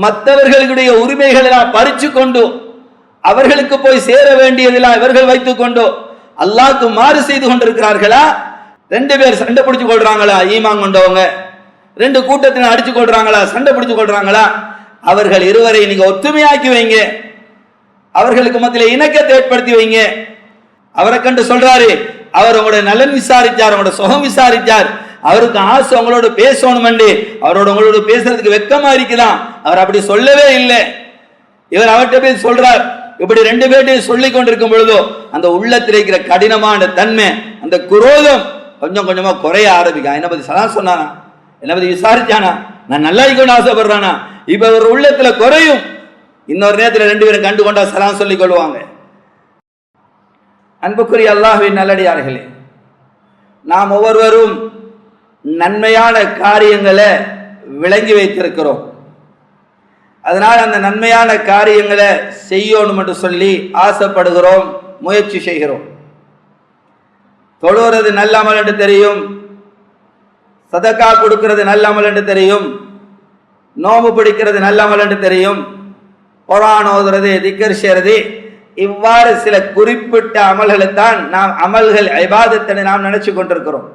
மற்றவர்களுடைய உரிமைகளை பறிச்சு கொண்டு அவர்களுக்கு போய் சேர வேண்டியதெல்லாம் இவர்கள் வைத்துக் கொண்டு அல்லாஹ்க்கு மாறு செய்து கொண்டிருக்கிறார்களா? ரெண்டு பேர் சண்டை பிடிச்சு கொள்றாங்களா? ஈமான் கொண்டவங்க ரெண்டு கூட்டத்தினர் அடிச்சு கொள்றாங்களா? சண்டை பிடிச்சு கொள்றாங்களா? அவர்கள் இருவரை நீங்க ஒற்றுமையாக்கி வைங்க, அவர்களுக்கு மத்தியில் இணக்கத்தை ஏற்படுத்தி வைங்க. அவரை கண்டு சொல்றாரு, அவர் உங்களோட நலன் விசாரிச்சார், உங்களோட சுகம் விசாரிச்சார், அவருக்கு ஆசை உங்களோட பேசணும், உங்களோட பேசுறதுக்கு வெக்கமா இருக்குதான். அவர் அப்படி சொல்லவே இல்லை. இவர் அவர்கிட்ட போய் சொல்றார். இப்படி ரெண்டு பேர்ட்டையும் சொல்லிக் கொண்டிருக்கும் பொழுதோ அந்த உள்ளத்தில் இருக்கிற கடினமான தன்மை, அந்த குரோதம் கொஞ்சம் கொஞ்சமா குறைய ஆரம்பிக்கும். என்ன பத்தி சலாம் சொன்னானா, என்ன பத்தி விசாரிச்சானா, நான் நல்லா இருக்கணும்னு ஆசைப்படுறானா, இப்ப ஒரு உள்ளத்துல குறையும். இன்னொரு நேரத்தில் ரெண்டு பேரும் கண்டு கொண்டா சலாம் சொல்லிக் கொள்வாங்க. அன்புக்குரிய அல்லாஹ்வின் நல்லடியார்களே, நாம் ஒவ்வொருவரும் நன்மையான காரியங்களை விளங்கி வைத்திருக்கிறோம். அதனால் அந்த நன்மையான காரியங்களை செய்யணும் என்று சொல்லி ஆசைப்படுகிறோம், முயற்சி செய்கிறோம். தொழுகிறது நல்ல அமல் என்று தெரியும், சதக்கா கொடுக்கிறது நல்ல அமல் என்று தெரியும், நோம்பு பிடிக்கிறது நல்ல அமல் என்று தெரியும், குர்ஆன் ஓதுறது, திக்ர் செய்கிறது, இவ்வாறு சில குறிப்பிட்ட அமல்களை தான் நாம் அமல்கள் இபாதத்தை நாம் நினைச்சு கொண்டிருக்கிறோம்.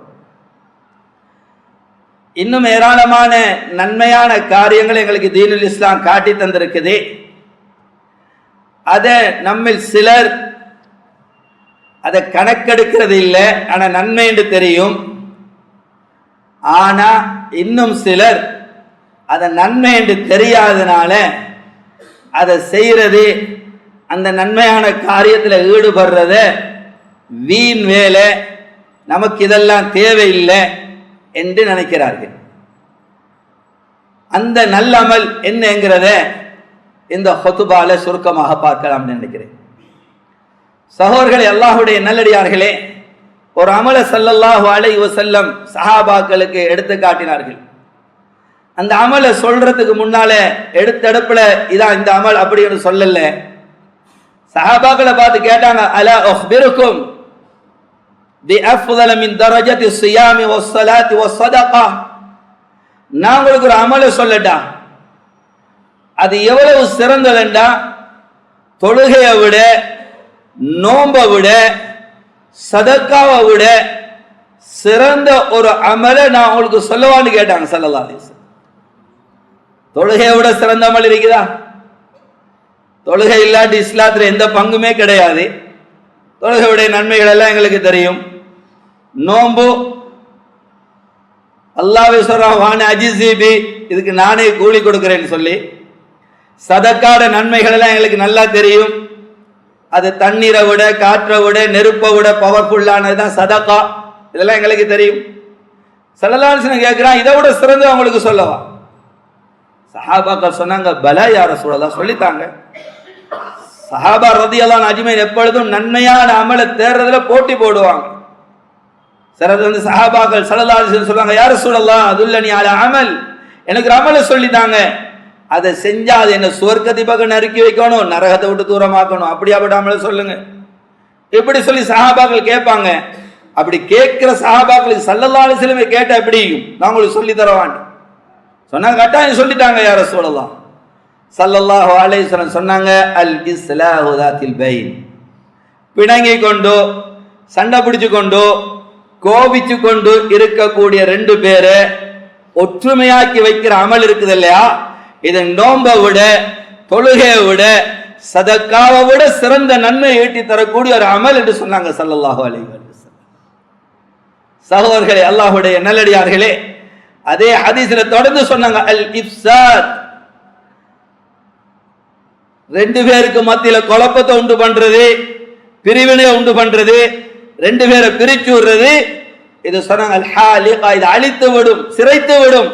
இன்னும் ஏராளமான நன்மையான காரியங்கள் எங்களுக்கு தீனுல் இஸ்லாம் காட்டி தந்திருக்குது. அதை நம்மில் சிலர் அதை கணக்கெடுக்கிறது இல்லை, ஆனா நன்மை என்று தெரியும். ஆனா இன்னும் சிலர் அதை நன்மை என்று தெரியாதனால அதை செய்யறது, அந்த நன்மையான காரியத்தில் ஈடுபடுறத வீண் வேலை, நமக்கு இதெல்லாம் தேவையில்லை என்று நினைக்கிறார்கள். அந்த நல்ல அமல் என்னங்கிறத இந்த ஹுதுபால சுருக்கமாக பார்க்கலாம் நினைக்கிறேன். சகோதரர்களே, அல்லாஹ்வுடைய நல்லடியார்களே, ஒரு அமல ஸல்லல்லாஹு அலைஹி வஸல்லம் சஹாபாக்களுக்கு எடுத்து காட்டினார்கள். அந்த அமலை சொல்றதுக்கு முன்னால எடுத்தடுப்புல இதான் இந்த அமல் அப்படின்னு சொல்லல. சஹாபாக்களை பார்த்து கேட்டாங்க, அலா உஹ்பிருக்கும் பிஅஃதல மின் தரஜத்தி ஸியாமி வஸ்ஸலாத்தி வஸ்ஸதகா, நான் உங்களுக்கு ஒரு அமலை சொல்லட்டா, அது எவ்வளவு சிறந்ததுண்டா, தொழுகையை விட, நோன்பை விட, சதக்காவை விட சிறந்த ஒரு அமலை நான் உங்களுக்கு சொல்லவான்னு கேட்டாங்க ஸல்லல்லாஹு அலைஹி வஸல்லம். தொழுகையை விட சிறந்த அமல் இருக்குதா? தொழுகை இல்லாட்டி இஸ்லாத்துல எந்த பங்குமே கிடையாது. தொழுகையுடைய நன்மைகள் எல்லாம் எங்களுக்கு தெரியும். நோம்பு அல்லாஹ்வே சொல்றான், வான அஜிசிபி, இதுக்கு நானே கூலி கொடுக்கிறேன்னு சொல்லி. சதக்காட நன்மைகள் எல்லாம் எங்களுக்கு நல்லா தெரியும். அது தண்ணீரை விட, காற்றை விட, நெருப்பை விட பவர்ஃபுல்லானதுதான் சதக்கா. இதெல்லாம் எங்களுக்கு தெரியும். ஸல்லல்லாஹு அலைஹி வஸல்லம் கேட்கிறான், இதை விட சிறந்து அவங்களுக்கு சொல்லவா? சஹாபாக்கள் சொன்னாங்க, பலா யா ரசூலல்லாஹ், சொல்லித்தாங்க. சஹாபா ரலியல்லாஹு அஜ்மஈன் எப்பொழுதும் நன்மையான அமலை தேடுறதுல போட்டி போடுவாங்க. சிலர் வந்து சஹாபாக்கள் ஸல்லல்லாஹு அலைஹி வஸல்லம் சொல்றாங்க, யா ரசூலல்லாஹ் அதுல்லனி அலா அமல், எனக்கு ஒரு அமலை சொல்லித்தாங்க, அதை செஞ்சா அது என்ன சுவர்க்கத்தை பக்கம் நறுக்கி வைக்கணும், நரகத்தை விட்டு தூரமாக்கணும், அப்படியாப்பட்ட அமலை சொல்லுங்க. இப்படி சொல்லி சஹாபாக்கள் கேட்பாங்க. அப்படி கேட்கிற சஹாபாக்களுக்கு ஸல்லல்லாஹு அலைஹி வஸல்லம் கேட்டா எப்படி நான் உங்களுக்கு சொல்லி தரவான்னு சொன்னாங்க. கட்டாயம் சொல்லிட்டாங்க யா ரசூலல்லாஹ். ஸல்லல்லாஹு அலைஹி வஸல்லம் சொன்னாங்க, அல் இஸ்லாஹு தாத்தில் பைன், பிணங்கி கொண்டு, சண்டை பிடிச்சு கொண்டு, கோபிச்சு கொண்டு இருக்கக்கூடிய ரெண்டு பேரை ஒற்றுமையாக்கி வைக்கிற அமல் இருக்குது இல்லையா, இது நோன்பை விட, தொழுகையை விட, சதக்காவை விட சிறந்த நன்மை ஈட்டி தரக்கூடிய ஒரு அமல் என்று சொன்னாங்க ஸல்லல்லாஹு அலைஹி வஸல்லம். சகோதரர்களே, அல்லாஹ்வுடைய நல்லடியார்களே, அதே ஹதீஸ்ல தொடர்ந்து சொன்னாங்க, அல் இஃப்சாத், ரெண்டு பேருக்கு மத்தியில குழப்பத்தை உண்டு பண்றது, பிரிவினை உண்டு பண்றது, ரெண்டு பேரை பிரிச்சு விடுறது, இது சொன்னாங்க அல் ஹாலிகா, இது அழித்து விடும், சிரைத்து விடும்.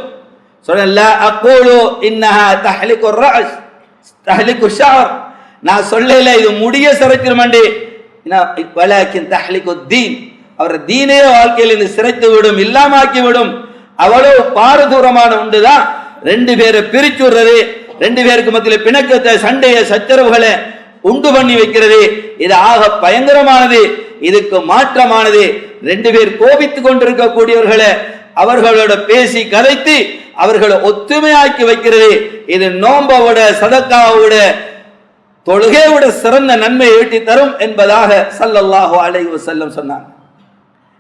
சொன்ன லா அகூலு இன்னஹா தஹ்லிகு الرأس தஹ்லிகு الشعر, நான் சொல்லல இது முடிய சிரைத்திருமண்டி, வலாக்கின் தஹ்லிகு الدين, அவர் தீனே வாழ்க்கையில் இது சிரைத்து விடும், இல்லாமாக்கி விடும். அவ்வளவு பாரதூரமான உண்டுதான் ரெண்டு பேரை பிரிச்சு விடுறது, ரெண்டு பேருக்கு மத்தியில் பிணக்கத்தை, சண்டையை, சச்சரவுகளை உண்டு பண்ணி வைக்கிறது. இது ஆக பயங்கரமானது, இதுக்கு மாற்றமானது. ரெண்டு பேர் கோபித்துக் கொண்டிருக்கக்கூடியவர்களை அவர்களோட பேசி கதைத்து அவர்களை ஒத்துமையாக்கி வைக்கிறது. இது நோன்போட சதக்காவோட தொழுகையோட சிறந்த நன்மை ஈட்டி தரும் என்பதாக ஸல்லல்லாஹு அலைஹி வஸல்லம் சொன்னாங்க.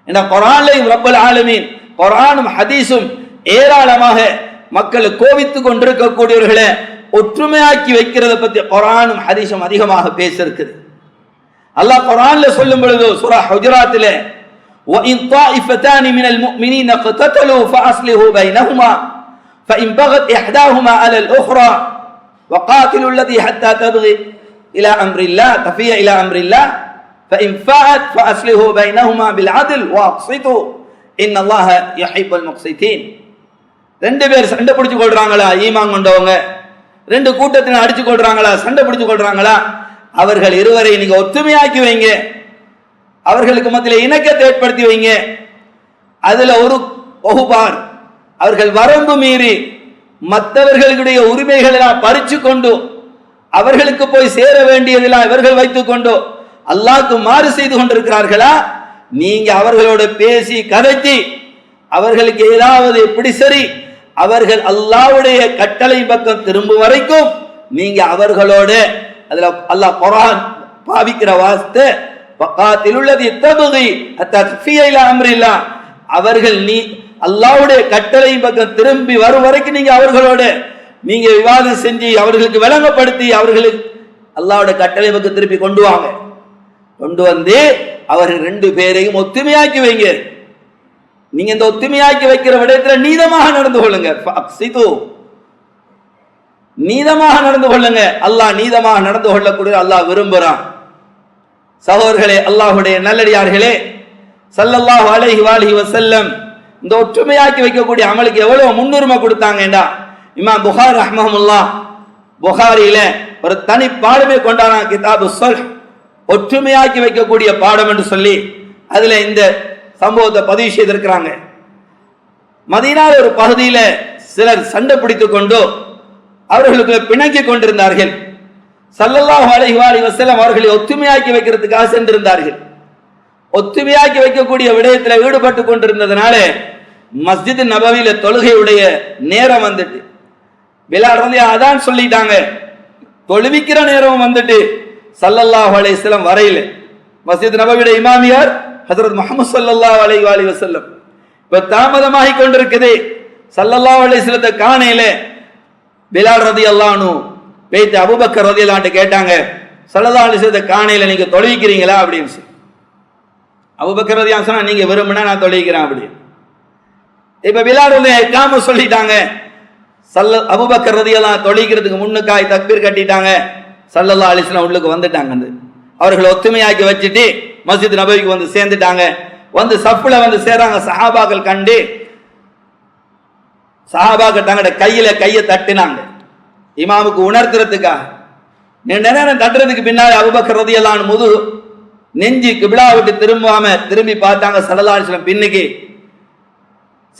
இந்த குர்ஆன்லையும் ரப்பல் ஆலமீன் குர்ஆனும் ஹதீஸும் ஏராளமாக மக்களை கோபித்துக் கொண்டிருக்கக்கூடியவர்களை ஒற்றுமையாக்கி வைக்கிறத பத்தி குர்ஆனும் ஹதீஸும் அதிகமாக பேசியிருக்குது. அல்லாஹ் குர்ஆன்ல சொல்லும் பொழுது சூரா ஹுஜராத்திலே وَإِنْ طَائِفَتَانِ مِنَ الْمُؤْمِنِينَ اقْتَتَلُوا فَأَصْلِحُوا بَيْنَهُمَا فَإِنْ بَغَتْ إِحْدَاهُمَا عَلَى الْأُخْرَى وَقَاتِلُوا الَّتِي حَتَّى تَبْغِي إِلَى أَمْرِ اللَّهِ تَفِيَ إِلَى أَمْرِ اللَّهِ فَإِنْ فَاءَتْ فَأَصْلِحُوا بَيْنَهُمَا بِالْعَدْلِ وَأَقْسِطُوا إِنَّ اللَّهَ يُحِبُّ الْمُقْسِطِينَ. ரெண்டு பேர் சண்டை பிடிச்சு கொள்றாங்களா, ஈமான் கொண்டவங்க ரெண்டு கூட்டத்தினர் அடிச்சு கொள்றாங்களா, சண்டை பிடிச்சு கொள்றாங்களா, அவர்கள் இருவரை நீங்க ஒத்துமையாக்கி வைங்க, அவர்களுக்கு மத்தியில் இணக்கத்தை ஏற்படுத்தி வைங்க. அதுல ஒரு வகுப்பார் அவர்கள் வரம்பு மீறி மற்றவர்களுடைய உரிமைகளை பறிச்சு கொண்டு அவர்களுக்கு போய் சேர வேண்டியதெல்லாம் இவர்கள் வைத்துக் கொண்டு அல்லாஹ்க்கு மாறு செய்து கொண்டிருக்கிறார்களா, நீங்க அவர்களோட பேசி கதைச்சி அவர்களுக்கு ஏதாவது எப்படி சரி அவர்கள் அல்லாஹ்வுடைய கட்டளை பக்கம் திரும்பும் வரைக்கும் நீங்க அவர்களோட அதுல அல்லாஹ் குர்ஆன் பாவிக்கிற வாஸ்தே வகாத்திலுல்லதி தபகி ஹத்தா தஃபிய இலா அம்ரில்லாஹ், அவர்கள் நீ அல்லாஹ்வுடைய கட்டளை பக்கம் திரும்பி வரும் வரைக்கும் நீங்க அவர்களோட நீங்க விவாதம் செஞ்சு அவர்களுக்கு விளங்கப்படுத்தி அவர்களுக்கு அல்லாஹ்வுடைய கட்டளை பக்கம் திருப்பி கொண்டு வாங்க. கொண்டு வந்து அவர்கள் ரெண்டு பேரையும் ஒத்துமையாக்கி வைங்க. நீங்க இந்த ஒத்துமையாக்கி வைக்கிற விடயத்துல நீதமாக நடந்து கொள்ளுங்க. நீதமாக நடந்து கொள்ளுங்க. அல்லாஹ் நீதமாக நடந்து கொள்ளக்கூடிய அல்லாஹ் விரும்புறான். சகோதரர்களே, அல்லாஹ்வுடைய நல்லடியார்களே, ஸல்லல்லாஹு அலைஹி வஸல்லம் இந்த ஒற்றுமையாக்கி வைக்கக்கூடிய அமலுக்கு எவ்வளவு முன்னுரிமை கொடுத்தாங்கடா. இமாம் புகாரி ரஹ்மஹுல்லாஹ் புகாரியில ஒரு தனி பாடமே கொண்டாடுறாங்க, கிதாபு ஸல்ஹ், ஒற்றுமையாக்கி வைக்கக்கூடிய பாடம் என்று சொல்லி அதுல இந்த சம்பவத்தை பதிவு செய்திருக்கிறாங்க. மதீனால ஒரு பகுதியில சிலர் சண்டை பிடித்துக் கொண்டு அவர்களுக்கு பிணங்கி கொண்டிருந்தார்கள். ஸல்லல்லாஹு அலைஹி வஸல்லம் அவர்களை ஒத்துமையாக்கி வைக்கிறதுக்காக சென்றிருந்தார்கள். ஒத்துமையாக்கி வைக்கக்கூடிய விடயத்தில் ஈடுபட்டு கொண்டிருந்ததுனால மஸ்ஜித் நபவியில தொழுகையுடைய நேரம் வந்துட்டு பிலால் ரலியல்லாஹு அதான் சொல்லிட்டாங்க, தொழுவிக்கிற நேரம் வந்துட்டு ஸல்லல்லாஹு அலைஹி வஸல்லம் வரையில மஸ்ஜித் நபவியுடைய இமாமியார் ஹஜ்ரத் முஹம்மது ஸல்லல்லாஹு அலைஹி வஸல்லம் இப்ப தாமதமாகி கொண்டிருக்குது. ஸல்லல்லாஹு அலைஹி வஸல்லத்தை காணையில பிலால் ரலியல்லாஹு அன்ஹு பேய்த்து அபூபக்கர் ரலியல்லாஹு அன்ஹு கேட்டாங்க, ஸல்லல்லாஹு அலைஹி வஸல்லத்தை காணையில நீங்க தொழுவிக்கிறீங்களா அப்படின்னு சொல்லி. அபூபக்கர் ரலியல்லாஹு அன்ஹு சொன்னா, நீங்க விரும்பினா நான் தொழுவிக்கிறேன் அப்படி. இப்ப பிலால் ரலியல்லாஹு இக்காம சொல்லிட்டாங்க. அபூபக்கர் ரலியல்லாஹு அன்ஹு தொழுவிக்கிறதுக்கு முன்னுக்காய் தக்பீர் கட்டிட்டாங்க. ஸல்லல்லாஹு அலைஹி வஸல்லம் உள்ளுக்கு வந்துட்டாங்க. அவர்களை ஒத்துமையாக்கி வச்சுட்டு மஸ்ஜித் நபவிக்கு வந்து சேர்ந்துட்டாங்க. வந்து சஃப்ல வந்து சேராங்க. சஹாபாக்கள் கண்டு சஹாபாக்கள் தங்களோட கையை தட்டினாங்க இமாமுக்கு உணர்த்துறதுக்காக. நீண்ட நேரம் தட்டுறதுக்கு பின்னாடி அபூபக்கர் ரலியல்லாஹு அன்ஹு முது நெஞ்சு கிப்லா விட்டு திரும்பி பார்த்தாங்க. ஸல்லல்லாஹு அலைஹி வஸல்லம் பின்னுக்கு.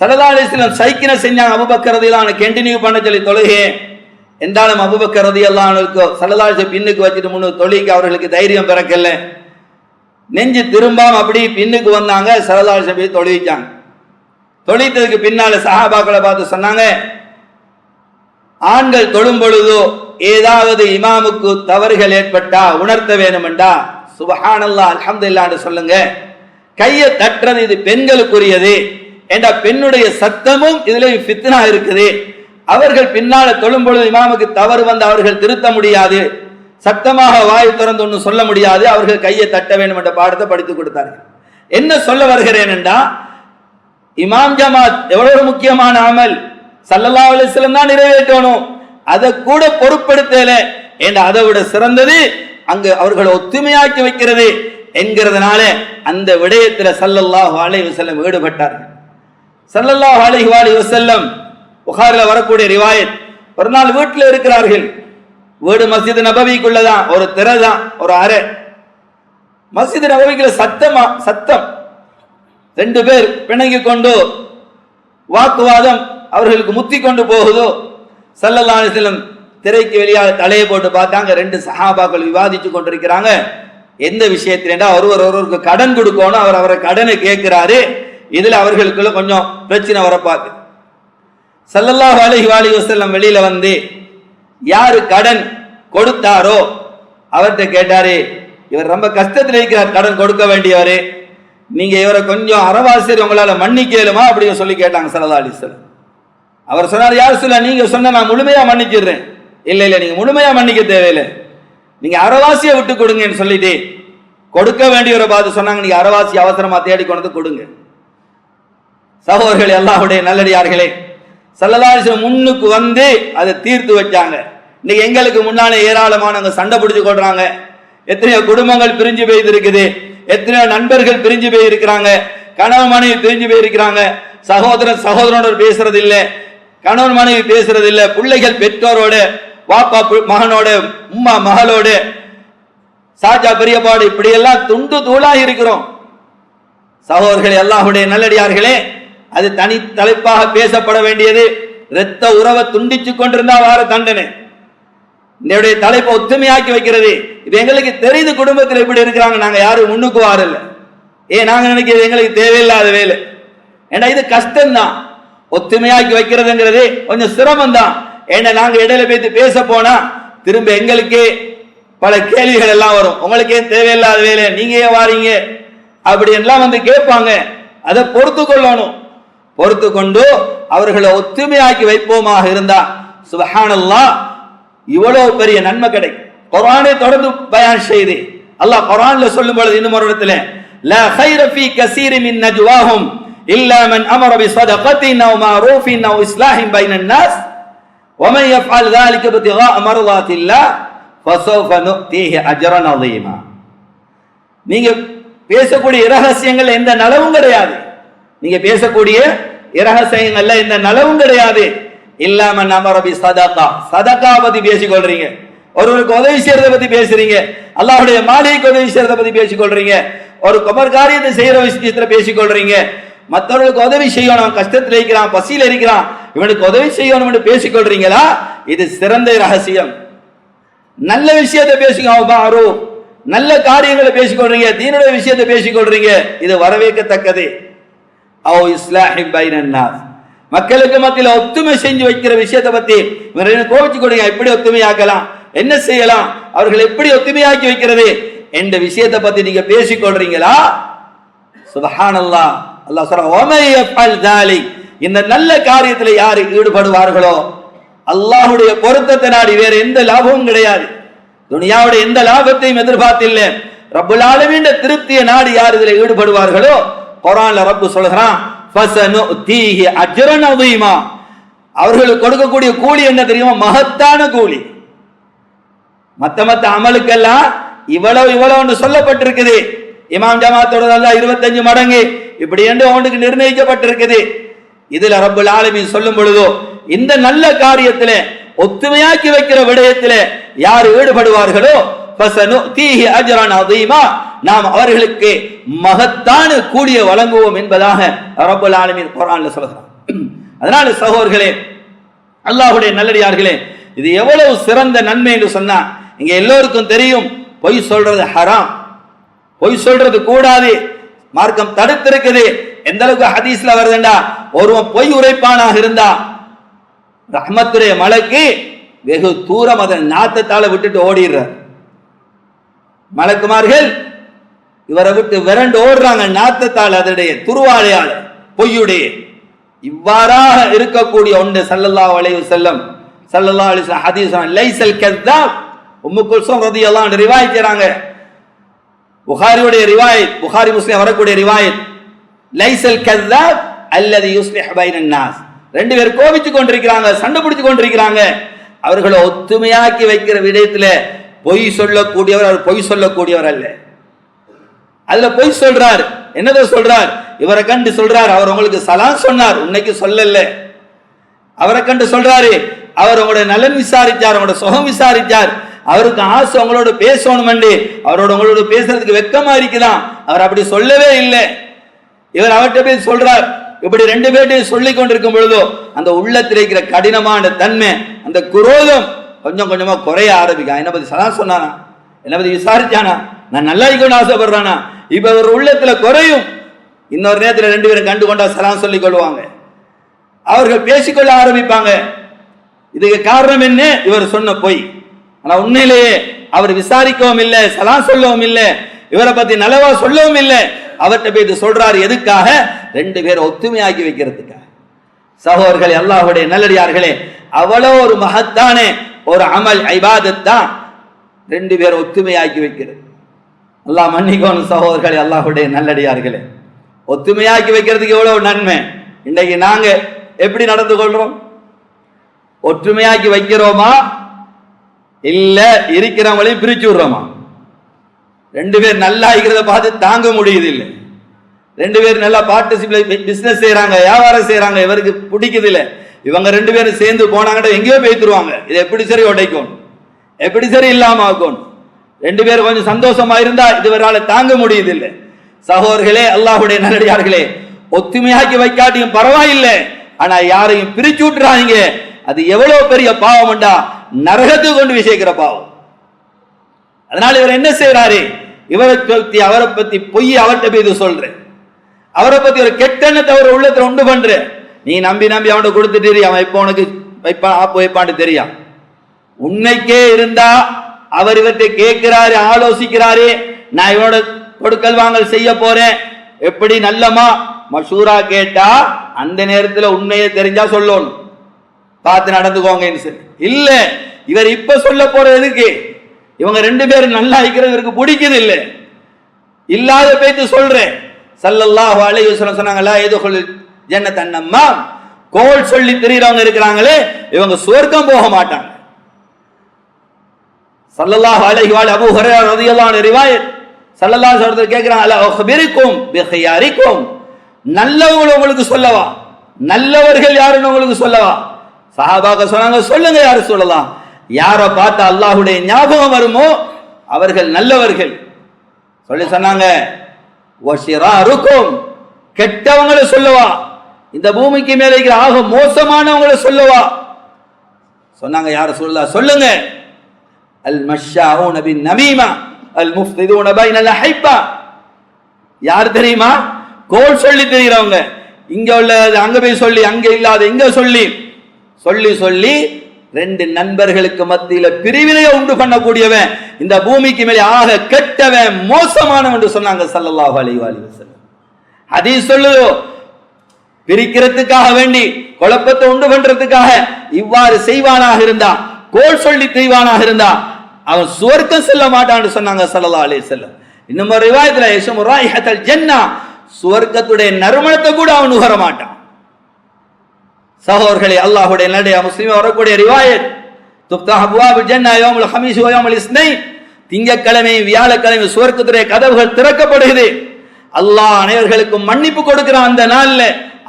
ஸல்லல்லாஹு அலைஹி வஸல்லம் சைக்கினை செஞ்சாங்க அபூபக்கர் ரலியல்லாஹு அன்ஹு கண்டினியூ பண்ண சொல்லி தொழுகை. என்றாலும் அபூபக்கர் ரலியல்லாஹு அன்ஹுக்கு ஸல்லல்லாஹு அலைஹி வஸல்லம் பின்னுக்கு வச்சுட்டு முன்னு தொழுகைக்கு அவர்களுக்கு தைரியம் பிறக்கல. நெஞ்சு திரும்பாம அப்படி பின்னுக்கு வந்தாங்க. ஸல்லல்லாஹு அலைஹி வஸல்லம் தொழுவிச்சாங்க. தொழுவித்ததுக்கு பின்னால சஹாபாக்களை பார்த்து சொன்னாங்க, ஆண்கள் தொழும் பொழுதோ ஏதாவது இமாமுக்கு தவறுகள் ஏற்பட்டா உணர்த்த வேணுமெண்டா சுப்ஹானல்லாஹ் அல்ஹம்துலில்லாஹ் என்று சொல்லுங்க. கையை தட்டுறது இது பெண்களுக்குரியது என்ற பெண்ணுடைய சத்தமும் இதுல ஃபித்னா இருக்குது. அவர்கள் பின்னால தொழும் பொழுது இமாமுக்கு தவறு வந்து அவர்கள் திருத்த முடியாது, சத்தமாக வாய் திறந்து ஒன்று சொல்ல முடியாது, அவர்கள் கையை தட்ட வேண்டும் என்ற பாடத்தை படித்து கொடுத்தார்கள். என்ன சொல்ல வருகிறேன் என்றா, இமாம் ஜமாத் எவ்வளவு முக்கியமான அமல், ஸல்லல்லாஹு அலைஹி வஸல்லம் தான் நிறைவேற்றணும், அதை கூட பொறுப்படுத்தல என்ற அதை விட சிறந்தது அங்கு அவர்களை ஒத்துமையாக்கி வைக்கிறது என்கிறதுனால அந்த விடயத்தில் ஸல்லல்லாஹு அலைஹி வஸல்லம் ஈடுபட்டார்கள். ஸல்லல்லாஹு அலைஹி வஸல்லம் புகாரில வரக்கூடிய ரிவாயத், ஒரு நாள் வீட்டில் இருக்கிறார்கள். வீடு மஸ்ஜித் நபவிக்குள்ளதான், ஒரு திரை தான், ஒரு அறை. மஸ்ஜித் நபவிக்குள்ள சத்தம். ரெண்டு பேர் பிணங்கி கொண்டு வாக்குவாதம் அவர்களுக்கு முத்தி கொண்டு போகுதோ. ஸல்லல்லாஹு அலைஹி வஸல்லம் திரைக்கு வெளியாக தலையை போட்டு பார்த்தாங்க. ரெண்டு சஹாபாக்கள் விவாதிச்சு கொண்டிருக்கிறாங்க. எந்த விஷயத்திலேண்டா ஒருவருக்கு கடன் கொடுக்கணும், அவரை கடனை கேட்கிறாரு. இதுல அவர்களுக்குள்ள கொஞ்சம் பிரச்சனை வரப்பாக்கு. ஸல்லல்லாஹு அலைஹி வஸல்லம் வெளியில வந்து யாரு கடன் கொடுத்தாரோ அவர்கிட்ட கேட்டாரு, இவர் ரொம்ப கஷ்டத்தில் இருக்கிறார், கடன் கொடுக்க வேண்டியவரு, நீங்க இவரை கொஞ்சம் அறவாசி உங்களால மன்னிக்கலுமா அப்படின்னு சொல்லி கேட்டாங்க ஸல்லல்லாஹு அலைஹி வஸல்லம். அவர் சொன்னார், யார் சொல்ல நீங்க சொன்ன நான் முழுமையா மன்னிச்சிடுறேன். இல்ல இல்ல, நீங்க முழுமையா மன்னிக்க தேவையில்லை, நீங்க அறவாசியை விட்டு கொடுங்கன்னு சொல்லிட்டு கொடுக்க வேண்டியவரை பார்த்து சொன்னாங்க, நீங்க அறவாசி அவசரமா தேடி கொண்டு கொடுங்க. சகோதரர்களே, அல்லாஹ்வுடைய நல்லடியார்களே, ஸல்லல்லாஹு அலைஹி வஸல்லம் முன்னுக்கு வந்து அதை தீர்த்து வச்சாங்க. இன்னைக்கு எங்களுக்கு முன்னாலே ஏராளமானவங்க சண்டை பிடிச்சு கொள்றாங்க, எத்தனையோ குடும்பங்கள் பிரிஞ்சு போயிருக்குது, எத்தனையோ நண்பர்கள் பிரிஞ்சு போய் இருக்கிறாங்க, கணவன் மனைவி பிரிஞ்சு போய் இருக்கிறாங்க, சகோதரன் சகோதரனோடு பேசுறது இல்லை, கணவன் மனைவி பேசுறது இல்லை, பிள்ளைகள் பெற்றோரோட, வாப்பா மகனோட, உம்மா மகளோட, சாஜா பெரியப்பாடு, இப்படி எல்லாம் துண்டு தூளாக இருக்கிறோம். சகோதரர்களே, அல்லாஹ்வுடைய நல்லடியார்களே, அது தனி தலைப்பாக பேசப்பட வேண்டியது. இரத்த உறவை துண்டிச்சு கொண்டிருந்தா வார தண்டனை. என்னுடைய தலைப்பை ஒத்துமையாக்கி வைக்கிறது. இது எங்களுக்கு தெரியுது குடும்பத்தில் எப்படி இருக்கிறாங்க, நாங்க யாரும் முன்னுக்கு வாரல. நாங்க நினைக்கிறது எங்களுக்கு தேவையில்லாத வேலை. ஏன்னா இது கஷ்டம்தான், ஒத்துமையாக்கி வைக்கிறதுங்கிறது கொஞ்சம் சிரமம் தான். ஏன்னா நாங்க இடையில பேசி பேச போனா திரும்ப எங்களுக்கே பல கேள்விகள் எல்லாம் வரும். உங்களுக்கே தேவையில்லாத வேலை, நீங்க ஏன் வாரீங்க அப்படி எல்லாம் வந்து கேட்பாங்க. அதை பொறுத்து கொள்ளணும். பொறுத்து கொண்டு அவர்களை ஒத்துமையாக்கி வைப்போமாக இருந்தா சுப்ஹானல்லாஹ் இவ்வளவு பெரிய நன்மை கிடைக்கும். குர்ஆனை தொடர்ந்து பயான் செய்து அல்லாஹ் குர்ஆன்ல சொல்லும் பொழுது இன்னும் ஒரு இடத்துல லா கைர ஃபீ கஸீரி மின் நஜ்வாஹும் இல்லா மன் அமர பிஸதகத்தின் அவ் மஅரூஃபின் அவ் இஸ்லாஹின் பைனன் நாஸ் வமன் யஃஅல் ذلك இப்திகாஅ மர்தாத்தில்லாஹ் ஃபஸௌஃப நு'தீஹி அஜ்ரன் அஸீமா. நீங்க பேசக்கூடிய இரகசியங்கள் எந்த நலவும் கிடையாது. நீங்க பேசக்கூடிய இரகசியங்கள்ல எந்த நலவும் கிடையாது. இல்லாம நமரபி சதகா, சதகா பத்தி பேசிக்கொள்றீங்க, ஒருவருக்கு உதவி செய்யறதை பத்தி பேசுறீங்க, அல்லாஹ்வுடைய மாளிகைக்கு உதவி செய்யறதை பத்தி பேசிக்கொள்றீங்க, ஒரு குமர் காரியத்தை செய்யற விஷயத்துல பேசிக்கொள்றீங்க, மற்றவர்களுக்கு உதவி செய்யணும், கஷ்டத்தில் இருக்கிறான், பசியில் இருக்கிறான், இவனுக்கு உதவி செய்யணும் என்று பேசிக்கொள்றீங்களா? இது சிறந்த ரகசியம். நல்ல விஷயத்தை பேசுங்க, நல்ல காரியங்களை பேசிக்கொள்றீங்க, தீனுடைய விஷயத்தை பேசிக்கொள்றீங்க, இது வரவேற்கத்தக்கது. அவ் இஸ்லாஹி பைனன் நாஸ், மக்களுக்கு மத்தியில ஒத்துமை செஞ்சு வைக்கிற விஷயத்தை பத்தி கோபிச்சு கொடுங்க, எப்படி ஒத்துமையாக்கலாம், என்ன செய்யலாம், அவர்கள் எப்படி ஒத்துமையாக்கி வைக்கிறது என்ற விஷயத்தை பத்தி நீங்க பேசிக்கொள்றீங்களா? சுப்ஹானல்லாஹ். அல்லாஹ் சொல்றான், வமை யஃஅல் ذلك, இந்த நல்ல காரியத்துல யார் ஈடுபடுவார்களோ அல்லாஹ்வுடைய பொருத்தத்தை நாடி வேற எந்த லாபமும் கிடையாது, துனியாவுடைய எந்த லாபத்தையும் எதிர்பார்த்தில்ல, ரப்புல் ஆலமீன் திருப்தியை நாடி யார் இதுல ஈடுபடுவார்களோ குர்ஆன்ல ரப்பு சொல்றான், ஃபஸனுதீஹி அஜ்ரன் அஸீமா, அவர்களுக்கு கொடுக்கக்கூடிய கூலி என்ன தெரியுமா? மகத்தான கூலி. மத்த அமலுக்கெல்லாம் இவ்வளவு இவ்வளவு சொல்லப்பட்டிருக்குது. இமாம் ஜமாத்தோட 25 மடங்கு இப்படி என்று அவனுக்கு நிர்ணயிக்கப்பட்டிருக்குது. இதுல ரப்புல் ஆலமீன் சொல்லும் பொழுதோ இந்த நல்ல காரியத்துல ஒத்துமையாக்கி வைக்கிற விடயத்துல யார் ஈடுபடுவார்களோ ஃபஸனுதீஹி அஜ்ரன் அஸீமா, நாம் அவர்களுக்கு மகத்தான கூலியை வழங்குவோம் என்பதாக ரப்புல் ஆலமீன் குர்ஆன்ல சொல்கிறார். அதனால சகோதரர்களே, அல்லாஹ்வுடைய நல்லடியார்களே, இது எவ்வளவு சிறந்த நன்மை என்று சொன்னா இங்க எல்லோருக்கும் தெரியும். பொய் சொல்றது ஹராம், பொய் சொல்றது கூடாது, மார்க்கம் தடுத்திருக்குது. எந்த அளவுக்கு ஹதீஸ்ல வருதுண்டா, ஒருவன் பொய் உரைப்பானாக இருந்தா ரஹ்மத்துடைய மலக்கு வெகு தூரம் அதன் நாத்தத்தால விட்டுட்டு ஓடிடுறார். மலக்குமார்கள் இவரை விட்டு விரண்டு ஓடுறாங்க நாத்தத்தால், அதனுடைய துருவாழையால, பொய்யுடைய. இவ்வாறாக இருக்கக்கூடிய ஒன்று ஸல்லல்லாஹு அலைஹி வஸல்லம் ஹதீஸ் லைஸல் கஸ்ஸாப். உம்மு குல்சூம் ரலியல்லாஹு அன்ஹா ரிவாயத் செய்றாங்க, புகாரியுடைய ரிவாயத், புகாரி முஸ்லிம் வரக்கூடிய ரிவாயத், லைஸல் கஸ்ஸாப் அல்லதி யுஸ்லிஹ் பைனன் நாஸ். ரெண்டு பேர் கோபிச்சு கொண்டிருக்கிறாங்க, சண்டை பிடிச்சு கொண்டிருக்கிறாங்க, அவர்களை ஒத்துமையாக்கி வைக்கிற விடயத்துல பொய் சொல்லக்கூடியவர், அவர் பொய் சொல்லக்கூடியவர் அல்ல. அதுல பொய் சொல்றார். என்னதான் சொல்றார்? இவரை கண்டு சொல்றார், அவர் உங்களுக்கு சலாம் சொன்னார், உன்னைக்கு சொல்லல. அவரை கண்டு சொல்றாரு, அவர் உங்களுடைய நலன் விசாரிச்சார், உங்களோட சுகம் விசாரிச்சார், அவருக்கு ஆசை உங்களோட பேசணும், அவரோட உங்களோட பேசுறதுக்கு வெக்கமா இருக்குதான், அவர் அப்படி சொல்லவே இல்லை. இவர் அவர்கிட்ட போய் சொல்றார். இப்படி ரெண்டு பேர்ட்டையும் சொல்லி கொண்டிருக்கும் பொழுதோ அந்த உள்ளத்தில் இருக்கிற கடினமான தன்மை, அந்த குரோதம் கொஞ்சம் கொஞ்சமா குறைய ஆரம்பிக்கும். என்ன பத்தி சலாம் சொன்னானா, என்ன பத்தி விசாரிச்சானா, நான் நல்லா இருக்கணும்னு ஆசைப்படுறானா, இப்ப ஒரு உள்ளத்துல குறையும். இன்னொரு நேரத்துல ரெண்டு பேரும் கண்டு கொண்டா சலாம் சொல்லிக் கொள்வாங்க. அவர்கள் பேசிக்கொள்ள ஆரம்பிப்பாங்க. இதுக்கு காரணம் என்ன? இவர் சொன்ன பொய். ஆனா உண்மையிலேயே அவர் விசாரிக்கவும் இல்லை, சலாம் சொல்லவும் இல்லை, இவரை பத்தி நலவா சொல்லவும் இல்லை. அவர்கிட்ட போய் சொல்றாரு. எதுக்காக? ரெண்டு பேரும் ஒத்துமையாக்கி வைக்கிறதுக்காக. சகோதரர்களே, அல்லாஹ்வுடைய நல்லடியார்களே, அவ்வளோ ஒரு மகத்தான ஒரு அமல் இபாதத் தான் ரெண்டு பேரும் ஒத்துமையாக்கி வைக்கிறது. அல்லாஹ் மன்னிக்கணும் சகோதரர்களே, அல்லாஹ்வுடைய நல்லடியார்களே, ஒத்துமையாக்கி வைக்கிறதுக்கு எவ்வளவு நன்மை. இன்றைக்கு நாங்க எப்படி நடந்து கொள்றோம்? ஒற்றுமையாக்கி வைக்கிறோமா இல்ல இருக்கிறவங்களையும் பிரிச்சு விடுறோமா? ரெண்டு பேர் நல்லா இருக்கிறத பார்த்து தாங்க முடியுது இல்லை. ரெண்டு பேரும் நல்லா பார்ட்னர்ஷிப்ல பிசினஸ் செய்யறாங்க, வியாபாரம் செய்யறாங்க, இவருக்கு பிடிக்குது இல்லை. இவங்க ரெண்டு பேரும் சேர்ந்து போனாங்கட்ட எங்கேயோ பேத்துருவாங்க. இது எப்படி சரி உடைக்கும், எப்படி சரி இல்லாம ஆக்கும். ரெண்டு பேரும் கொஞ்சம் சந்தோஷமா இருந்தா இதுவரால தாங்க முடியுது இல்லை. சகோதரர்களே, அல்லாஹ்வுடைய நல்லடியார்களே, ஒத்துமையாக்கி வைக்காட்டியும் பரவாயில்லை, ஆனா யாரையும் பிரிச்சு விட்டுறாங்க. அது எவ்வளவு பெரிய பாவம்டா, நரகத்துக்கு கொண்டு விசேக்கிற பாவம். அதனால இவர் என்ன செய்யறாரு? இவரை பத்தி அவரை பத்தி பொய் அவர்கிட்ட போய் சொல்றேன், அவரை பத்தி ஒரு கெட்ட எண்ணத்தை அவர் உள்ளத்துல உண்டு பண்ற. நீ நம்பி நம்பி அவன்கிட்ட கொடுத்துட்டு அவன் இப்ப உனக்கு வைப்பான் ஆப்பு வைப்பான்னு தெரியும். உண்மைக்கே இருந்தா அவர் இவர்கிட்ட கேட்கிறாரு, ஆலோசிக்கிறாரு, நான் இவனோட கொடுக்கல் வாங்கல் செய்ய போறேன், எப்படி நல்லமா மஷூரா கேட்டா அந்த நேரத்துல உண்மையை தெரிஞ்சா சொல்லணும், பார்த்து நடந்துக்கோங்க. இல்ல இவர் இப்ப சொல்ல போற எதுக்கு? இவங்க ரெண்டு பேரும் நல்லா இருக்கிறது இவருக்கு பிடிக்குது இல்லை, இல்லாத பேச்சு சொல்றேன். ஸல்லல்லாஹு அலைஹி வஸல்லம் சொன்னாங்களா, எதுகுல் ஜன்னத் அன்னம்மா, கோல் சொல்லி திரியறவங்க இருக்கிறாங்களே இவங்க சுவர்க்கம் போக மாட்டாங்க. ஸல்லல்லாஹு அலைஹி வ அபூ ஹுரைரா রাদিয়াল্লাহு அன்ஹு ரிவாயத், ஸல்லல்லாஹு அலைஹி வஸல்லம் கேக்குறாங்க, அலா அக்பிருக்கும் பிஹியாரிக்கும், நல்லவங்க உங்களுக்கு சொல்லவா, நல்லவர்கள் யாருன்னு உங்களுக்கு சொல்லவா? சஹாபாக்கள் சொன்னாங்க, சொல்லுங்க யாரு சொல்லலாம். யாரை பார்த்து அல்லாஹ்வுடைய ஞாபகம் வருமோ அவர்கள் நல்லவர்கள். சொல்லி சொன்னாங்க, வஷிராருக்கும், கெட்டவங்களை சொல்லவா, இந்த பூமிக்கு மேல இருக்கிற ஆக மோசமானவங்களை சொல்லவா? சொன்னாங்க, யார சொல்லலாம், சொல்லுங்க. அல் மஷ்ஷாஊன பின் நமீமா அல் முஃப்திதூன பைனல் அஹிப்பா, யார் தெரியுமா? கோல் சொல்லி தெரிகிறவங்க, இங்க உள்ள அங்க போய் சொல்லி, அங்க இல்லாத இங்க சொல்லி சொல்லி சொல்லி ரெண்டு நண்பர்களுக்கு மத்தியில பிரிவினையை உண்டு பண்ணக்கூடியவன், இந்த பூமிக்கு மேலே ஆக கெட்டவன், மோசமானவன் என்று சொன்னாங்க ஸல்லல்லாஹு அலைஹி வஸல்லம். ஹதீஸ் சொல்லுதோ, பிரிக்கிறதுக்காக வேண்டி குழப்பத்தை உண்டு பண்றதுக்காக இவ்வாறு செய்வானாக இருந்தா, கோல் சொல்லி தெய்வானாக இருந்தா அவன் சுவர்க்கம் செல்ல மாட்டான்னு சொன்னாங்க ஸல்லல்லாஹு அலைஹி வஸல்லம். இன்னும் ஒரு ரிவாயத்துல யஷ்மு ராயிஹத்தல் ஜன்னா, சுவர்க்கத்துடைய நறுமணத்தை கூட அவன் நுகர மாட்டான். சகோதரர்களே, அல்லாஹ்வுடைய நல்லடியா முஸ்லிம் வரக்கூடிய ரிவாயத், துஃப்தஹ் அப்வாபுல் ஜன்னா யௌமுல் ஹமீஸ் வ யௌமுல் இஸ்னைன், திங்கட்கிழமை வியாழக்கிழமை சுவர்க்கத்துடைய கதவுகள் திறக்கப்படுகிறது. அல்லாஹ் அனைவர்களுக்கும் மன்னிப்பு கொடுக்கிறான். அந்த நாள்ல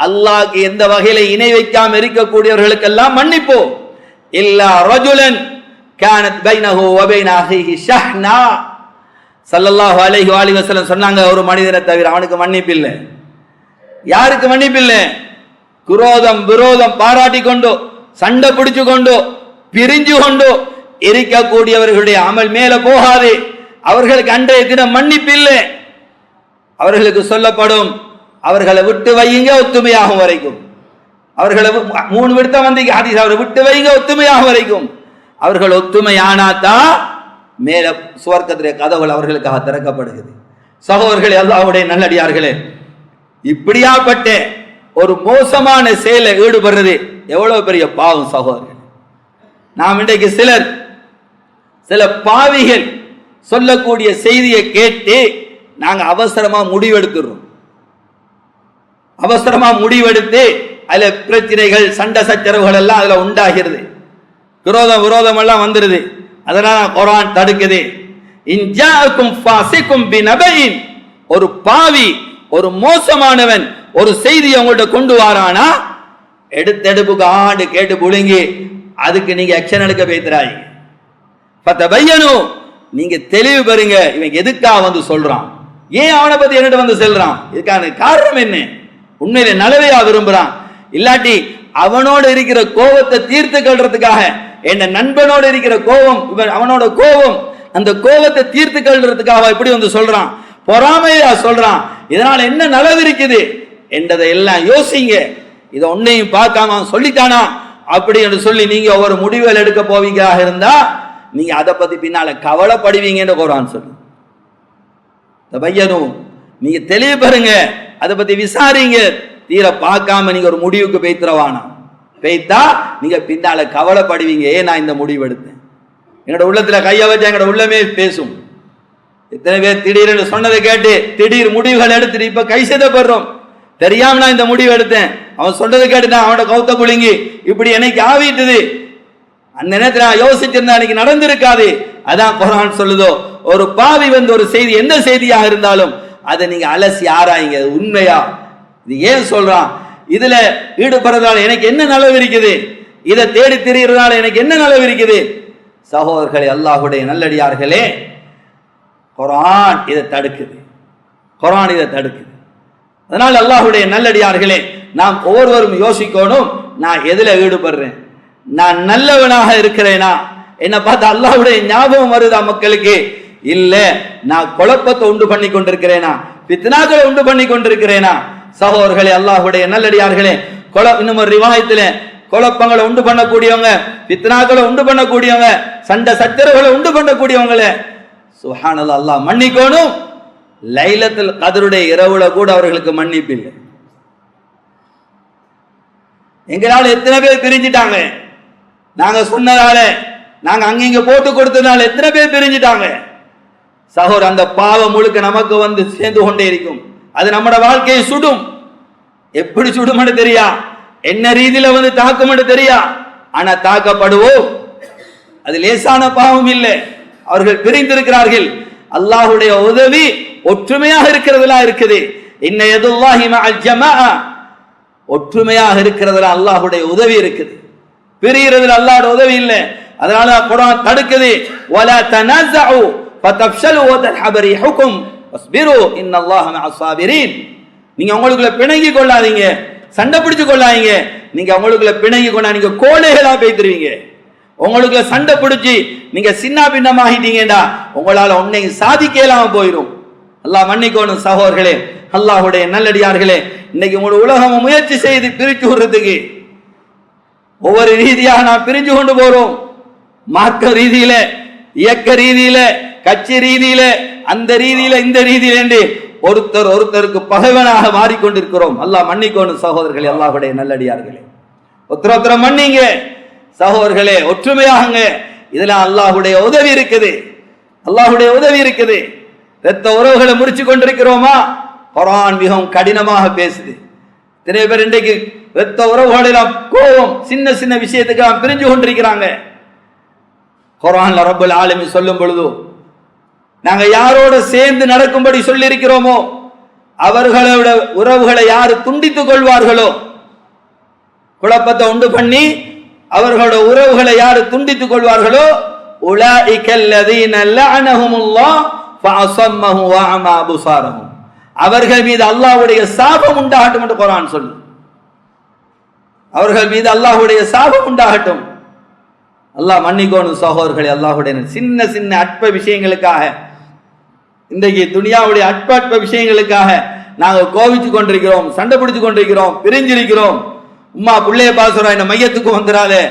அல்லாஹ்க்கு எந்த வகையில இணை வைக்காம இருக்கக்கூடியவர்களுக்கெல்லாம் மன்னிப்பு. இல்லா ரஜுலன் கானத் பைனஹு வ பைன அஹீஹி ஷஹ்னா, ஸல்லல்லாஹு அலைஹி வஸல்லம் சொன்னாங்க, ஒரு மனிதனை தவிர அவனுக்கு மன்னிப்பு இல்லை. யாருக்கு மன்னிப்பு இல்லை? குரோதம் விரோதம் பாராட்டி கொண்டோ, சண்டை பிடிச்சு கொண்டோ, பிரிஞ்சு கொண்டோ இருக்கக்கூடியவர்களுடைய அமல் மேல போகாது. அவர்களுக்கு அன்றைய தினம் மன்னிப்பு இல்லை. அவர்களுக்கு சொல்லப்படும், அவர்களை விட்டு வையுங்க ஒத்துமையாகும் வரைக்கும். அவர்களை 3 விடுத்த வந்து ஹதீஸ், அவரை விட்டு வைங்க ஒத்துமையாகும் வரைக்கும். அவர்கள் ஒத்துமையானாதான் மேல சுவர்க்கத்திலே கதவுகள் அவர்களுக்காக திறக்கப்படுகிறது. சகோதரர்களே, அல்லாஹ்வுடைய நல்லடியார்களே, இப்படியாப்பட்ட ஒரு மோசமான செயலை ஈடுபடுறது எவ்வளவு பெரிய பாவம் சகோதரர்கள். நாம் இன்றைக்கு சில பாவிகள் சொல்லக்கூடிய செய்தியை கேட்டு நாங்க அவசரமா முடிவெடுத்துறோம். அவசரமா முடிவெடுத்து அதுல பிரச்சனைகள், சண்டை சச்சரவுகள் எல்லாம் அதுல உண்டாகிறது, விரோதம் எல்லாம் வந்துருது. அதனால குர்ஆன் தடுக்குது. இன் ஜாஅக்கும் ஃபாஸிகும் பினபைன், ஒரு பாவி, ஒரு மோசமானவன் ஒரு செய்தியை உங்கள்ட்ட கொண்டு வாரானா, எடுப்புக்கு ஆண்டு கேட்டு புழுங்கி அதுக்கு நீங்க ஆக்ஷன் எடுக்க பேசுறாய். ஃபதபையனு, நீங்க தெளிவு பெறுங்க, இவன் எதுக்காக வந்து சொல்றான், ஏன் அவனை பத்தி என்னட்டு வந்து சொல்றான், இதுக்கான காரணம் என்ன, உண்மையில நலவையா விரும்புறான், இல்லாட்டி அவனோடு இருக்கிற கோபத்தை தீர்த்து கொள்றதுக்காக, என்ன நண்பனோடு இருக்கிற கோபம், அவனோட கோபம், அந்த கோபத்தை தீர்த்து கொள்றதுக்காக இப்படி வந்து சொல்றான், பொறாமையா சொல்றான், இதனால என்ன நலவு இருக்குது என்றதை எல்லாம் யோசிங்க. இதை ஒன்னையும் பார்க்காம சொல்லிட்டானா அப்படி என்று சொல்லி நீங்க ஒரு முடிவுகள் எடுக்க போவீங்களாக இருந்தா நீங்க அதை பத்தி பின்னால கவலைப்படுவீங்கன்னு குர்ஆன் சொல்லு. தபையனும், நீங்க தெளிவு பெறுங்க, அதை பத்தி விசாரிங்க. தீர பார்க்காம நீங்க ஒரு முடிவுக்கு பெய்த்துறவானா, பெய்த்தா நீங்க பின்னால கவலைப்படுவீங்க. ஏன் நான் இந்த முடிவு எடுத்தேன்? என்னோட உள்ளத்துல கைய வச்சா எங்களோட உள்ளமே பேசும். இத்தனை பேர் திடீர்னு சொன்னதை கேட்டு திடீர் முடிவுகள் எடுத்துட்டு இப்ப கை செய்தப்படுறோம். தெரியாம நான் இந்த முடிவு எடுத்தேன், அவன் சொன்னதை கேட்டு நான் அவனோட கௌத்த புழுங்கி இப்படி எனக்கு ஆவிட்டுது. அந்த நேரத்தில் நான் யோசிச்சிருந்தா அன்னைக்கு நடந்திருக்காது. அதான் குர்ஆன் சொல்லுதோ, ஒரு பாவி ஒரு செய்தி, எந்த செய்தியாக இருந்தாலும் அதை நீங்க அலசி ஆராயுங்க, அது உண்மையா? இது ஏன் சொல்றான்? இதுல ஈடுபடுறதால எனக்கு என்ன நலவு இருக்குது? இதை தேடி திரிகிறதால எனக்கு என்ன நலவு இருக்குது? சகோதரர்களே, அல்லாஹ்வுடைய நல்லடியார்களே, குர்ஆன் இதை தடுக்குது. குர்ஆன் இதை தடுக்குது. அதனால அல்லாஹ்வுடைய நல்லடியார்களே, நாம் ஒவ்வொருவரும் யோசிக்கணும், நான் எதுல ஈடுபடுறேன்? நான் நல்லவனாக இருக்கிறேனா? என்ன பார்த்தா அல்லாஹ்வுடைய ஞாபகம் வருதா மக்களுக்கு? இல்ல நான் குழப்பத்தை உண்டு பண்ணி கொண்டிருக்கிறேனா? ஃபித்னாக்களை உண்டு பண்ணி கொண்டிருக்கிறேனா? சகோதரர்களே, அல்லாஹ்வுடைய நல்லடியார்களே, இன்னும் ஒரு ரிவாயத்துல குழப்பங்களை உண்டு பண்ணக்கூடியவங்க, ஃபித்னாக்களை உண்டு பண்ணக்கூடியவங்க, சண்டை சச்சரவுகளை உண்டு பண்ணக்கூடியவங்களே சுப்ஹானல்லாஹ், அல்லாஹ் மன்னிக்கணும். லைலத்துல் கத்ருடைய இரவுல கூட அவர்களுக்கு மன்னிப்பு இல்லை. எங்களால் எத்தனை பேர் பிரிஞ்சிட்டாங்க? நாங்க சொன்னதால, நாங்க அங்க போட்டு கொடுத்ததால எத்தனை பேர் பிரிஞ்சிட்டாங்க? சகோதரர், அந்த பாவம் முழுக்க நமக்கு சேர்ந்து கொண்டே இருக்கும். அது நம்மட வாழ்க்கையை சுடும். எப்படி சுடும் தெரியா, என்ன ரீதியில தாக்கும் தெரியா. ஆனா தாக்கப்படுவோம். அது லேசான பாவம் இல்லை. அவர்கள் பிரிந்திருக்கிறார்கள். அல்லாஹ்வுடைய உதவி ஒற்றுமையாக இருக்கிறதுல இருக்குது. இன்ன யதுல்லாஹி மஅல் ஜமாஅ, ஒற்றுமையாக இருக்கிறதுல அல்லாஹ்வுடைய உதவி இருக்குது. பிரிகிறதுல அல்லாஹ்வுடைய உதவி இல்லை. அதனால குர்ஆன் தடுக்குது. வலா தனஸஉ ஃபதஃப்ஷலு வ தஹப ரீஹுக்கும் வஸ்பிரு இன்னல்லாஹ மஅஸ் ஸாபிரீன். நீங்க உங்களுக்குள்ள பிணங்கி கொள்ளாதீங்க, சண்டை பிடிச்சு கொள்ளாதீங்க. நீங்க உங்களுக்குள்ள பிணங்கி கொண்டா நீங்க கோழைகளா பேய்த்துருவீங்க. உங்களுக்குள்ள சண்டை பிடிச்சி நீங்க சின்ன பின்னமாகிட்டீங்கடா உங்களால ஒன்னையும் சாதிக்கலாம போயிடும். அல்லாஹ் மன்னிக்கணும். சகோதரர்களே, அல்லாஹ்வுடைய நல்லடியார்களே, இன்னைக்கு உங்களோட உலகம் முயற்சி செய்து பிரிச்சு விடுறதுக்கு ஒவ்வொரு ரீதியாக நாம் பிரிஞ்சு கொண்டு போறோம். மார்க்க ரீதியில, இயக்க ரீதியில, கட்சி ரீதியில, அந்த ரீதியில, இந்த ரீதியில என்று ஒருத்தருக்கு பகைவனாக மாறிக்கொண்டிருக்கிறோம். அல்லாஹ் மன்னிக்கணும். சகோதரர்களே, அல்லாஹ்வுடைய நல்லடியார்களே, ஒருத்தர மன்னிங்க. சகோதரர்களே, ஒற்றுமையாகுங்க. இதுல அல்லாஹ்வுடைய உதவி இருக்குது. அல்லாஹ்வுடைய உதவி இருக்குது. இரத்த உறவுகளை முறிச்சு கொண்டிருக்கிறோமா? குர்ஆன் மிகவும் கடினமாக பேசுது. நிறைய பேர் இன்றைக்கு இரத்த உறவுகளெல்லாம் கோபம், சின்ன சின்ன விஷயத்துக்கு பிரிஞ்சு கொண்டிருக்கிறாங்க. குர்ஆன்ல ரப்பல் ஆலமீன் சொல்லும் பொழுது, நாங்க யாரோட சேர்ந்து நடக்கும்படி சொல்லி இருக்கிறோமோ அவர்களோட உறவுகளை யாரு துண்டித்துக் கொள்வார்களோ, குழப்பத்தை உண்டு பண்ணி அவர்களோட உறவுகளை யாரு துண்டித்துக் கொள்வார்களோ, உலாஇகல்லதீன லஅனஹுமுல்லாஹ் ஃபஅஸம்மஹு வஅமா அப்சாரஹும், அவர்கள் மீது அல்லாஹ்வுடைய சாபம் உண்டாகட்டும் என்று குர்ஆன் சொல்லு. அவர்கள் மீது அல்லாஹ்வுடைய சாபம் உண்டாகட்டும். அல்லாஹ் மன்னிக்கணும். சகோதரர்களே, அல்லாஹ்வுடைய சின்ன சின்ன அற்ப விஷயங்களுக்காக, இன்றைக்கு துனியாவுடைய அற்ப அற்ப விஷயங்களுக்காக நாங்கள் கோவிச்சு கொண்டிருக்கிறோம், சண்டை பிடிச்சு கொண்டிருக்கிறோம், பிரிஞ்சிருக்கிறோம். உம்மா பிள்ளைய பார்த்து சொல்றா, இந்த மையத்துக்கு வந்துடாதே.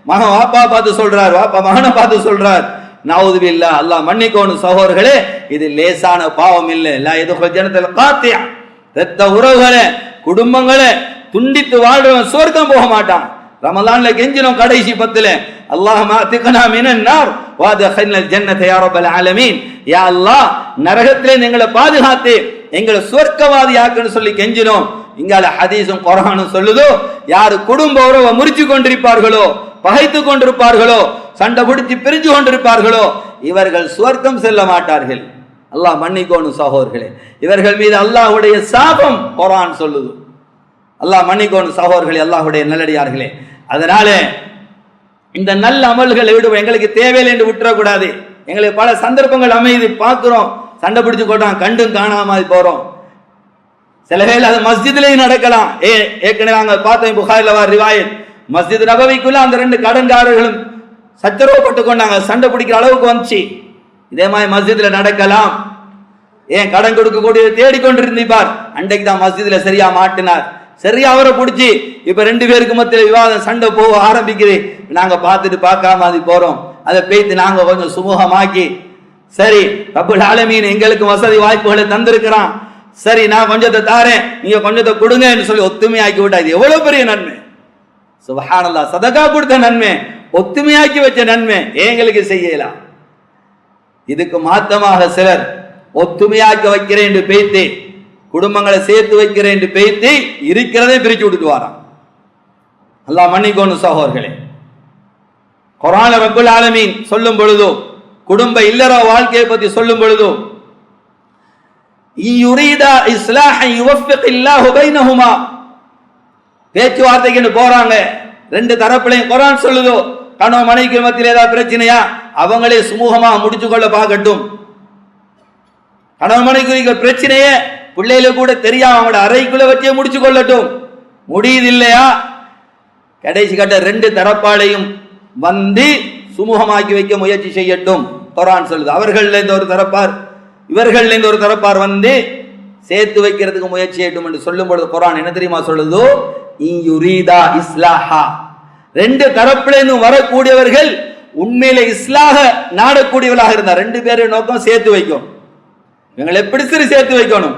மகன் வாப்பா பார்த்து சொல்றார், வாப்பா மகனை பார்த்து சொல்றார். நவுது பில்லாஹ். அல்லாஹ் மன்னிக்கணும். சகோதரர்களே, இது லேசான பாவம் இல்லை. லா யதுகுல் ஜன்னத்தல் காத்தியா, இரத்த உறவுகளை குடும்பங்களை துண்டித்து வாழ்றவன் சுவர்க்கம் போக மாட்டான். ரமலான்ல கெஞ்சினோம் கடைசி 10ல, அல்லாஹும்ம அத்திகனா மினன் நார் வஅத்கில்னல் ஜன்னத யா ரப்பல் ஆலமீன். யா அல்லாஹ், நரகத்திலே எங்களை பாதுகாத்து எங்களை சுவர்க்கவாதி ஆக்குன்னு சொல்லி கெஞ்சினோம். இங்கால ஹதீஸும் குர்ஆனும் சொல்லுதோ, யாரு குடும்ப உறவை முறிச்சு கொண்டிருப்பார்களோ, பகைத்து கொண்டிருப்பார்களோ, சண்டை பிடிச்சு பிரிஞ்சு கொண்டிருப்பார்களோ, இவர்கள் சுவர்க்கம் செல்ல மாட்டார்கள். அல்லாஹ் மன்னிக்கணும். சகோதரர்களே, இவர்கள் மீது அல்லாஹ்வுடைய சாபம் குர்ஆன் சொல்லுது. அல்லாஹ் மன்னிக்கணும். சகோதரர்களே, அல்லாஹ்வுடைய நல்லடியார்களே, அதனால இந்த நல்ல அமல்களை விடுவோம். எங்களுக்கு தேவையில்லை என்று விட்டுறக்கூடாது. எங்களுக்கு பல சந்தர்ப்பங்கள் அமைதி பார்க்கிறோம், சண்டை பிடிச்சு கொண்டான், கண்டும் காணாம போறோம். சில வேளை அது மஸ்ஜிதிலேயும் நடக்கலாம். ஏற்கனவே நாங்கள் பார்த்தோம், புகாரில வர ரிவாயத், மஸ்ஜித் நபவிக்குள்ள அந்த 2 கடன்காரர்களும் சச்சரவுப்பட்டு கொண்டாங்க, சண்டை பிடிக்கிற அளவுக்கு வந்துச்சு. இதே மாதிரி மஸ்ஜித்ல நடக்கலாம். ஏன் கடன் கொடுக்க கூடிய தேடிக்கொண்டிருந்தார். அன்றைக்கு தான் மஸ்ஜித்ல சரியா மாட்டினார். சரியா அவரை பிடிச்சி இப்ப 2 பேருக்கு மத்தியில் விவாதம் சண்டை போக ஆரம்பிக்குது. நாங்க பார்த்துட்டு பார்க்காம அது போறோம். அதை பேத்து நாங்க கொஞ்சம் சுமூகமாக்கி, சரி ரப்புல் ஆலமீன் எங்களுக்கு வசதி வாய்ப்புகளை தந்திருக்கிறான், சரி நான் கொஞ்சத்தை தாரேன், நீங்க கொஞ்சத்தை கொடுங்கன்னு சொல்லி ஒத்துமையாக்கி விட்டா இது எவ்வளவு பெரிய நன்மை. சுப்ஹானல்லாஹ், சதகா கொடுத்த நன்மை, ஒத்துமையாக்கி வச்ச நன்மை எங்களுக்கு செய்யலாம். இதுக்கு மாத்தமாக சிலர் ஒத்துமையாக்க வைக்கிறேன் என்று பேய்த்து, குடும்பங்களை சேர்த்து வைக்கிறேன் என்று பேய்த்து இருக்கிறதே பிரிச்சு விட்டுட்டு வாரான். அல்லாஹ் மன்னிக்கணும் சகோதரர்களே. குர்ஆன்ல ரப்புல் ஆலமீன் சொல்லும் பொழுதோ, குடும்ப இல்லற வாழ்க்கையை பத்தி சொல்லும் பொழுதோ, யுரீதா இஸ்லாஹன் யுவஃபிகில்லாஹு பைனஹுமா, பேச்சுவார்த்தைக்கு போறாங்க, 2 தரப்புலையும் குர்ஆன் சொல்லுதோ, கணவன் மனைவிக்கு மத்தியில் ஏதாவது பிரச்சனையா அவங்களே சுமூகமா முடிச்சு கொள்ள பார்க்கட்டும். கணவன் மனைவிக்கு பிரச்சனையே பிள்ளைகளை கூட தெரியாம அவங்களோட அறைக்குள்ள வச்சே முடிச்சு கொள்ளட்டும். முடியுது இல்லையா, கடைசி கட்ட 2 தரப்பாளையும் வந்து சுமூகமாக்கி வைக்க முயற்சி செய்யட்டும். குர்ஆன் சொல்லுது. அவர்கள் ஒரு தரப்பார், இவர்கள் ஒரு தரப்பார் வந்து சேர்த்து வைக்கிறதுக்கு முயற்சி செய்யட்டும் என்று சொல்லும் பொழுது குர்ஆன் என்ன தெரியுமா சொல்லுதோ, யுரீதா இஸ்லாஹா, 2 தரப்பிலிருந்து வரக்கூடியவர்கள் உண்மையில இஸ்லாக நாடக்கூடியவர்களாக இருந்தார், 2 பேரை நோக்கம் சேர்த்து வைக்கும். இவங்களை எப்படி சரி சேர்த்து வைக்கணும்,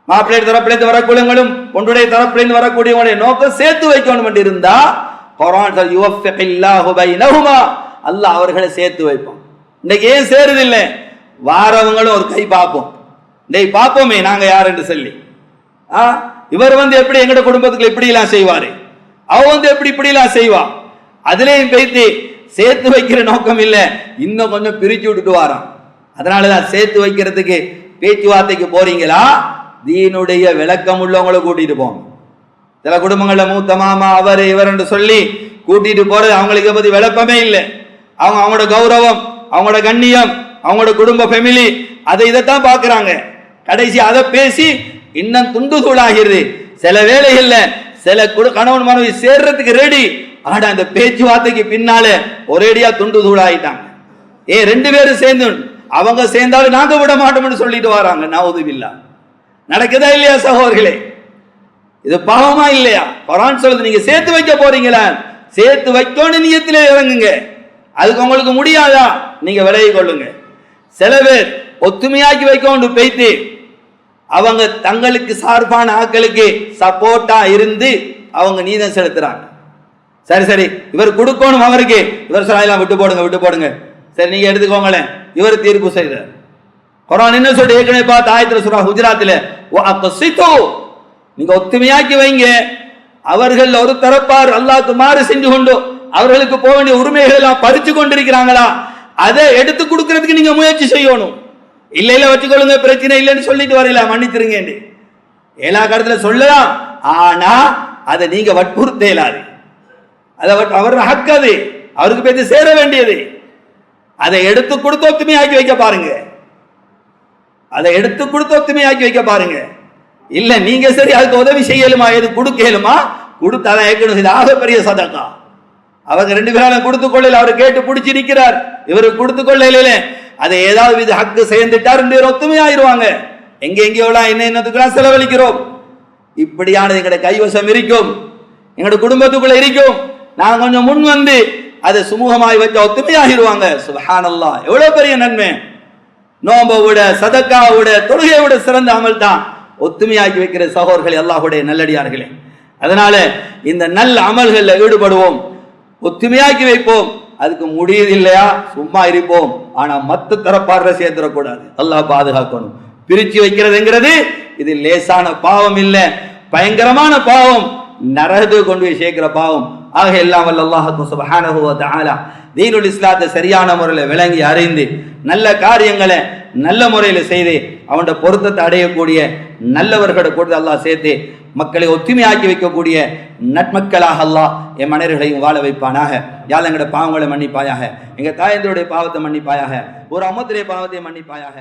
மாப்பிள்ளை தரப்பிலிருந்து வரக்கூடியவங்களும் பொண்ணுடைய தரப்பிலிருந்து வரக்கூடியவங்களுடைய நோக்கம் சேர்த்து வைக்கணும் என்று இருந்தா குர்ஆன் சொல்லுது யுவஃபிகில்லாஹு பைனஹுமா, அல்லாஹ் அவர்களை சேர்த்து வைப்பான். இன்னைக்கு ஏன் சேருதில்லை, வாரவங்களும் ஒரு கை பார்ப்போம், டேய் பார்ப்போமே நாங்க யார் என்று சொல்லி, இவர் வந்து எப்படி எங்கட குடும்பத்துக்கு இப்படி எல்லாம் செய்வாரு, அவ வந்து எப்படி இப்படி எல்லாம் செய்வா, அதுலயும் பேசி சேர்த்து வைக்கிற நோக்கம் இல்ல, இன்னும் கொஞ்சம் பிரிச்சு விட்டுட்டு வாரான். அதனாலதான் சேர்த்து வைக்கிறதுக்கு பேச்சுவார்த்தைக்கு போறீங்களா, தீனுடைய விளக்கம் உள்ளவங்களை கூட்டிட்டு போங்க. சில குடும்பங்கள்ல மூத்த மாமா அவர் இவர் என்று சொல்லி கூட்டிட்டு போறது அவங்களுக்கு பத்தி விளக்கமே இல்லை. அவங்களோட கௌரவம், அவங்களோட கண்ணியம், அவங்களோட குடும்ப ஃபேமிலி அதை இதைத்தான் பாக்குறாங்க. கடைசி அதை பேசி இன்னும் துண்டு தூளாகிறது. சில வேலைகள்ல சில கணவன் மனைவி சேர்றதுக்கு ரெடி, ஆனா அந்த பேச்சுவார்த்தைக்கு பின்னால ஒரேடியா துண்டு தூளாயிட்டாங்க. 2 பேரும் சேர்ந்து அவங்க சேர்ந்தாலும் நாங்க விட மாட்டோம்னு சொல்லிட்டு வராங்க. நவுதுபில்லாஹ். நடக்குதா இல்லையா சகோதரர்களே, இது பாவமா இல்லையா? குர்ஆன் சொல்லுது நீங்க சேர்த்து வைக்க போறீங்களா, சேர்த்து வைக்கணும் நியத்திலே இறங்குங்க. அதுக்கு உங்களுக்கு முடியாதா, நீங்க விலகி கொள்ளுங்க. சில பேர் ஒத்துமையாக்கி வைக்க பேய்த்து அவங்க தங்களுக்கு சார்பான ஆட்களுக்கு சப்போர்ட்டா இருந்து அவங்க நீதம் செலுத்துறாங்க. சரி சரி இவர் கொடுக்கணும் அவருக்கு, இவர் சொல்லலாம் விட்டு போடுங்க விட்டு போடுங்க, சரி நீங்க எடுத்துக்கோங்களேன், இவர் தீர்ப்பு செய்தார். குர்ஆன் என்ன சொல்லிட்டு ஏற்கனவே பார்த்து ஆயத்துல சூரா ஹுஜராத்தில் நீங்க ஒத்துமையாக்கி வைங்க. அவர்கள் ஒரு தரப்பார் அல்லாஹ்க்கு மாறு செஞ்சு கொண்டு அவர்களுக்கு போக வேண்டிய உரிமைகள் எல்லாம் பறிச்சு கொண்டிருக்கிறாங்களா, அதை எடுத்து கொடுக்கறதுக்கு நீங்க முயற்சி செய்யணும். இல்ல இல்ல வச்சுக்கொள்ளுங்க பிரச்சனை இல்லைன்னு சொல்லிட்டு வரையில மன்னிச்சிருங்க எல்லா கருத்துல சொல்லலாம், ஆனா அதை நீங்க வற்புறுத்த இயலாது. அதை அவர் ஹக்கது, அவருக்கு பேசி சேர வேண்டியது. அதை எடுத்து கொடுத்து ஒத்துமையாக்கி வைக்க பாருங்க, அதை எடுத்து கொடுத்து ஒத்துமையாக்கி வைக்க பாருங்க. இல்ல நீங்க சரி அதுக்கு உதவி செய்யலுமா, எது கொடுக்கலுமா கொடுத்தாதான் ஏற்கனவே இது ஆகப்பெரிய சதகா. அவங்க 2 பேராலும் கொடுத்து கொள்ளல, அவர் கேட்டு பிடிச்சி நிற்கிறார், இவருக்கு கொடுத்து கொள்ளல, அதை ஏதாவது இது ஹக்கு சேர்ந்துட்டா 2 பேரும் ஒத்துமையாயிருவாங்க. எங்கெங்கெல்லாம் என்னத்துக்குலாம் செலவழிக்கிறோம், இப்படியானது எங்கட கைவசம் இருக்கும், எங்கட குடும்பத்துக்குள்ள இருக்கும். நாங்க கொஞ்சம் முன் வந்து அதை சுமூகமாய் வச்ச ஒத்துமையாகிடுவாங்க. சுப்ஹானல்லாஹ், எவ்வளவு பெரிய நன்மை. நோம்பை விட சதக்கா விட தொழுகையை விட சிறந்த அமல் தான் ஒத்துமையாக்கி வைக்கிற சகோதரர்களே, அல்லாஹ்வுடைய நல்லடியார்களே. அதனால இந்த நல்ல அமல்களில் ஈடுபடுவோம், ஒத்துமையாக்கி வைப்போம். அதுக்கு முடியுது இல்லையா சும்மா இருப்போம், ஆனா மத்த தரப்பாடுற சேர்த்துடக்கூடாது. அல்லாஹ் பாதுகாக்கணும். பிரிச்சு வைக்கிறதுங்கிறது இது லேசான பாவம் இல்ல, பயங்கரமான பாவம், நரகத்துக்கு கொண்டு போய் சேர்க்கிற பாவம். ஆக எல்லாம் வல்ல அல்லாஹ் சுப்ஹானஹு வ தஆலா தீனுல் இஸ்லாத்தை சரியான முறையில் விளங்கி அறிந்து நல்ல காரியங்களை நல்ல முறையில் செய்து அவனோட பொருத்தத்தை அடையக்கூடிய நல்லவர்களை கொடுத்து அல்லாஹ் சேர்த்து மக்களை ஒத்துமையாக்கி வைக்கக்கூடிய நட்மக்களாக அல்லாஹ் என் மனிதர்களையும் வாழ வைப்பானாக. யாழ் எங்களோட பாவங்களை மன்னிப்பாயாக, எங்க தாயந்தருடைய பாவத்தை மன்னிப்பாயாக, ஒரு அம்மத்துடைய பாவத்தை மன்னிப்பாயாக.